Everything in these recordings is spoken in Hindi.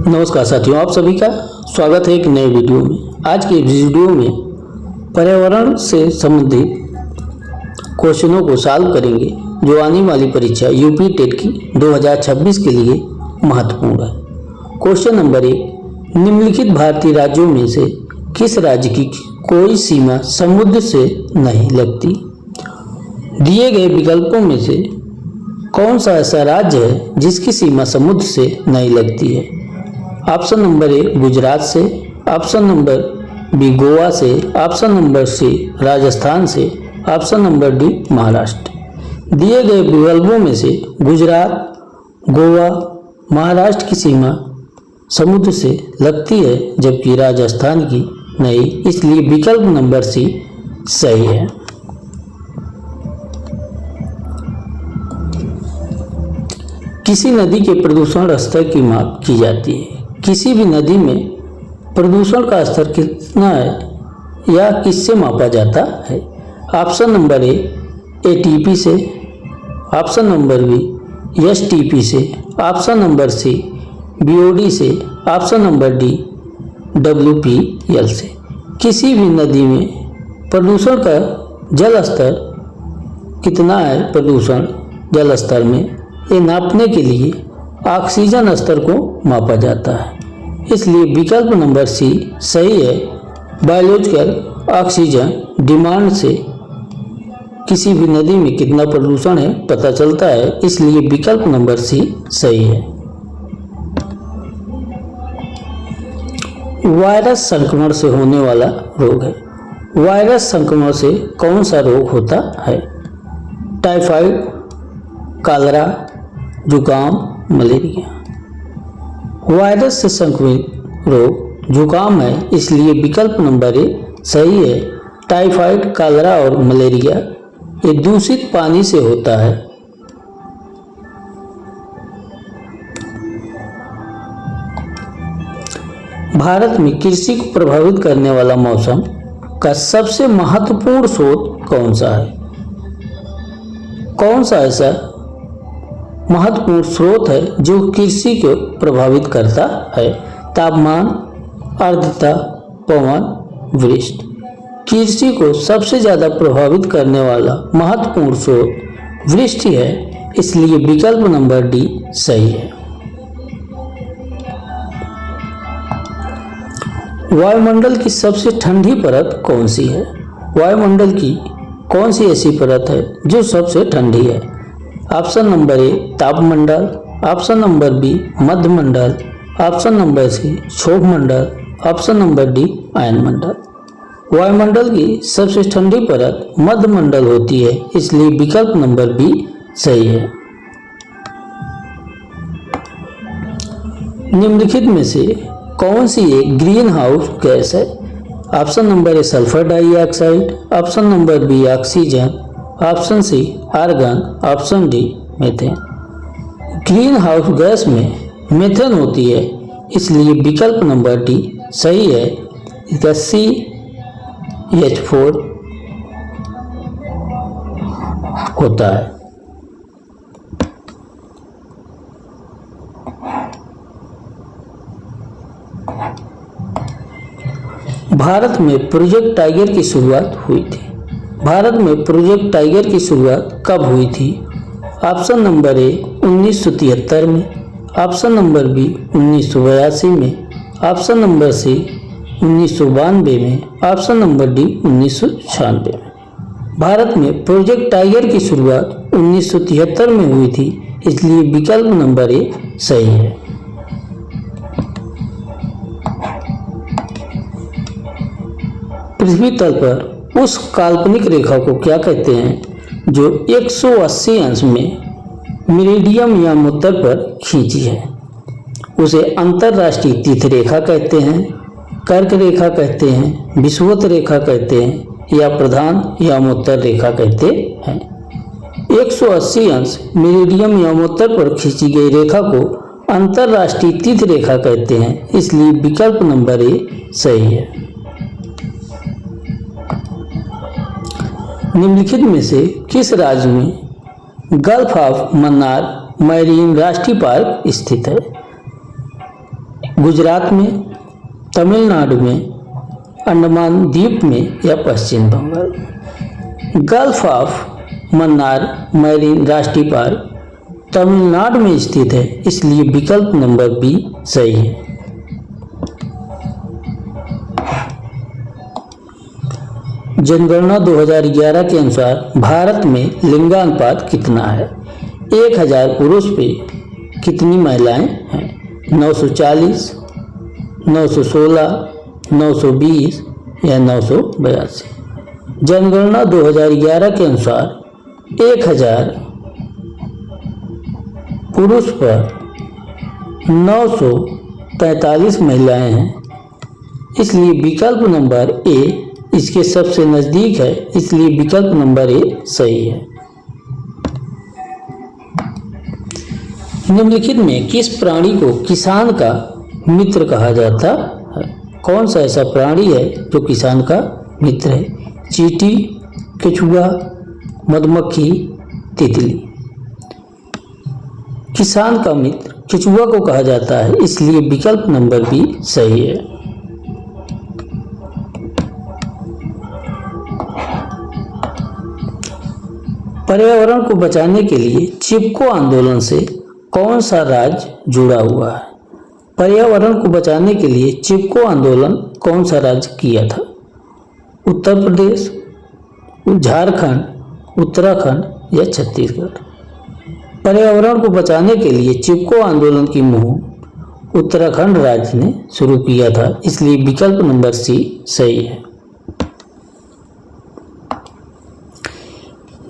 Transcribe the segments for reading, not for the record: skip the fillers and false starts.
नमस्कार साथियों, आप सभी का स्वागत है एक नए वीडियो में। आज के वीडियो में पर्यावरण से संबंधित क्वेश्चनों को सॉल्व करेंगे जो आने वाली परीक्षा यूपी टेट की 2026 के लिए महत्वपूर्ण है। क्वेश्चन नंबर 1, निम्नलिखित भारतीय राज्यों में से किस राज्य की कोई सीमा समुद्र से नहीं लगती? दिए गए विकल्पों में से कौन सा ऐसा राज्य है जिसकी सीमा समुद्र से नहीं लगती है? ऑप्शन नंबर ए गुजरात से, ऑप्शन नंबर बी गोवा से, ऑप्शन नंबर सी राजस्थान से, ऑप्शन नंबर डी महाराष्ट्र। दिए गए विकल्पों में से गुजरात, गोवा, महाराष्ट्र की सीमा समुद्र से लगती है जबकि राजस्थान की नहीं, इसलिए विकल्प नंबर सी सही है। किसी नदी के प्रदूषण स्तर की माप की जाती है। किसी भी नदी में प्रदूषण का स्तर कितना है या किससे मापा जाता है? ऑप्शन नंबर ए एटीपी से, ऑप्शन नंबर बी एसटीपी से, ऑप्शन नंबर सी बीओडी से, ऑप्शन नंबर डी डब्ल्यूपीएल से। किसी भी नदी में प्रदूषण का जल स्तर कितना है, प्रदूषण जल स्तर में ये नापने के लिए ऑक्सीजन स्तर को मापा जाता है, इसलिए विकल्प नंबर सी सही है। बायोलॉजिकल ऑक्सीजन डिमांड से किसी भी नदी में कितना प्रदूषण है पता चलता है, इसलिए विकल्प नंबर सी सही है। वायरस संक्रमण से होने वाला रोग है। वायरस संक्रमण से कौन सा रोग होता है? टाइफाइड, कॉलेरा, जुकाम, मलेरिया। वायरस से संक्रमित रोग जुकाम है, इसलिए विकल्प नंबर ए सही है। टाइफाइड, कॉलेरा और मलेरिया ये दूषित पानी से होता है। भारत में कृषि को प्रभावित करने वाला मौसम का सबसे महत्वपूर्ण स्रोत कौन सा है? कौन सा ऐसा महत्वपूर्ण स्रोत है जो कृषि को प्रभावित करता है? तापमान, आर्द्रता, पवन, वृष्टि। कृषि को सबसे ज्यादा प्रभावित करने वाला महत्वपूर्ण स्रोत वृष्टि है, इसलिए विकल्प नंबर डी सही है। वायुमंडल की सबसे ठंडी परत कौन सी है? वायुमंडल की कौन सी ऐसी परत है जो सबसे ठंडी है? ऑप्शन नंबर ए तापमंडल, ऑप्शन नंबर बी मध्यमंडल, ऑप्शन नंबर सी क्षोभमंडल, ऑप्शन नंबर डी आयनमंडल। वायुमंडल की सबसे ठंडी परत मध्यमंडल होती है, इसलिए विकल्प नंबर बी सही है। निम्नलिखित में से कौन सी एक ग्रीन हाउस गैस है? Option number A sulphur dioxide, option number B oxygen, option C argon, option D methane. Greenhouse gas में मीथेन होती है, इसलिए विकल्प नंबर डी सही है। इसका CH4 होता है। भारत में प्रोजेक्ट टाइगर की शुरुआत हुई थी। भारत में प्रोजेक्ट टाइगर की शुरुआत कब हुई थी? ऑप्शन नंबर ए 1973 में, ऑप्शन नंबर बी 1982 में, ऑप्शन नंबर सी 1992 में, ऑप्शन नंबर डी 1996 में। भारत में प्रोजेक्ट टाइगर की शुरुआत 1973 में हुई थी, इसलिए विकल्प नंबर ए सही है। पृथ्वी तल पर उस काल्पनिक रेखा को क्या कहते हैं जो 180 अंश में मेरिडियम या उत्तर पर खींची है? उसे अंतरराष्ट्रीय तीर्थ रेखा कहते हैं, कर्क रेखा कहते हैं, विषुवत रेखा कहते हैं या प्रधान या उत्तर रेखा कहते हैं। 180 अंश मेरिडियम या उत्तर पर खींची गई रेखा को अंतरराष्ट्रीय तीर्थ रेखा कहते हैं, इसलिए विकल्प नंबर ए सही है। निम्नलिखित में से किस राज्य में गल्फ ऑफ मन्नार मैरीन राष्ट्रीय पार्क स्थित है? गुजरात में, तमिलनाडु में, अंडमान द्वीप में या Paschim Bengal. Gulf of Mannar marine राष्ट्रीय पार्क तमिलनाडु में स्थित है, इसलिए विकल्प नंबर बी सही है। जनगणना 2011 के अनुसार भारत में लिंगानुपात कितना है? 1000 पुरुष पे कितनी महिलाएं हैं? 940, 916, 920 या 982। जनगणना 2011 के अनुसार 1000 पुरुष पर 943 महिलाएं हैं, इसलिए विकल्प नंबर ए इसके सबसे नज़दीक है, इसलिए विकल्प नंबर ए सही है। निम्नलिखित में किस प्राणी को किसान का मित्र कहा जाता है? कौन सा ऐसा प्राणी है जो किसान का मित्र है? चींटी, केचुआ, मधुमक्खी, तितली। किसान का मित्र केचुआ को कहा जाता है, इसलिए विकल्प नंबर बी सही है। पर्यावरण को बचाने के लिए चिपको आंदोलन से कौन सा राज्य जुड़ा हुआ है? पर्यावरण को बचाने के लिए चिपको आंदोलन कौन सा राज्य किया था? उत्तर प्रदेश, झारखंड, उत्तराखंड या छत्तीसगढ़। पर्यावरण को बचाने के लिए चिपको आंदोलन की मुहिम उत्तराखंड राज्य ने शुरू किया था, इसलिए विकल्प नंबर सी सही है।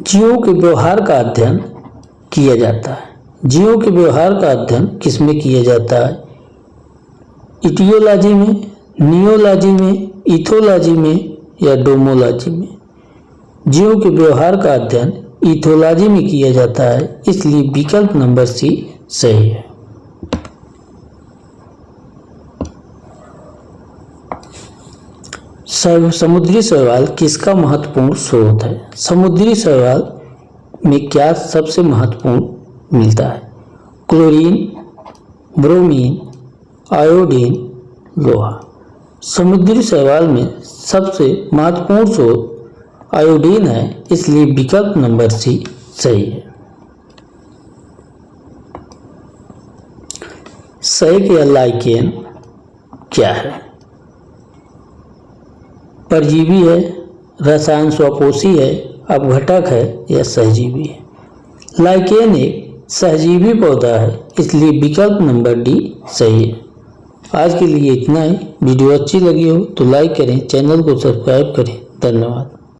जीवों के व्यवहार का अध्ययन किया जाता है। जीवों के व्यवहार का अध्ययन किसमें किया जाता है? इटियोलॉजी में, नियोलॉजी में, इथोलॉजी में या डोमोलॉजी में। जीवों के व्यवहार का अध्ययन इथोलॉजी में किया जाता है, इसलिए विकल्प नंबर सी सही है। समुद्री शैवाल किसका महत्वपूर्ण स्रोत है? समुद्री शैवाल में क्या सबसे महत्वपूर्ण मिलता है? क्लोरीन, ब्रोमीन, आयोडीन, लोहा। समुद्री शैवाल में सबसे महत्वपूर्ण स्रोत आयोडीन है, इसलिए विकल्प नंबर सी सही है। सैक या लाइकेन क्या है? परजीवी है, रसायन स्वपोषी है, अपघटक है या सहजीवी है? लाइकेन एक सहजीवी पौधा है, इसलिए विकल्प नंबर डी सही है। आज के लिए इतना ही। वीडियो अच्छी लगी हो तो लाइक करें, चैनल को सब्सक्राइब करें। धन्यवाद।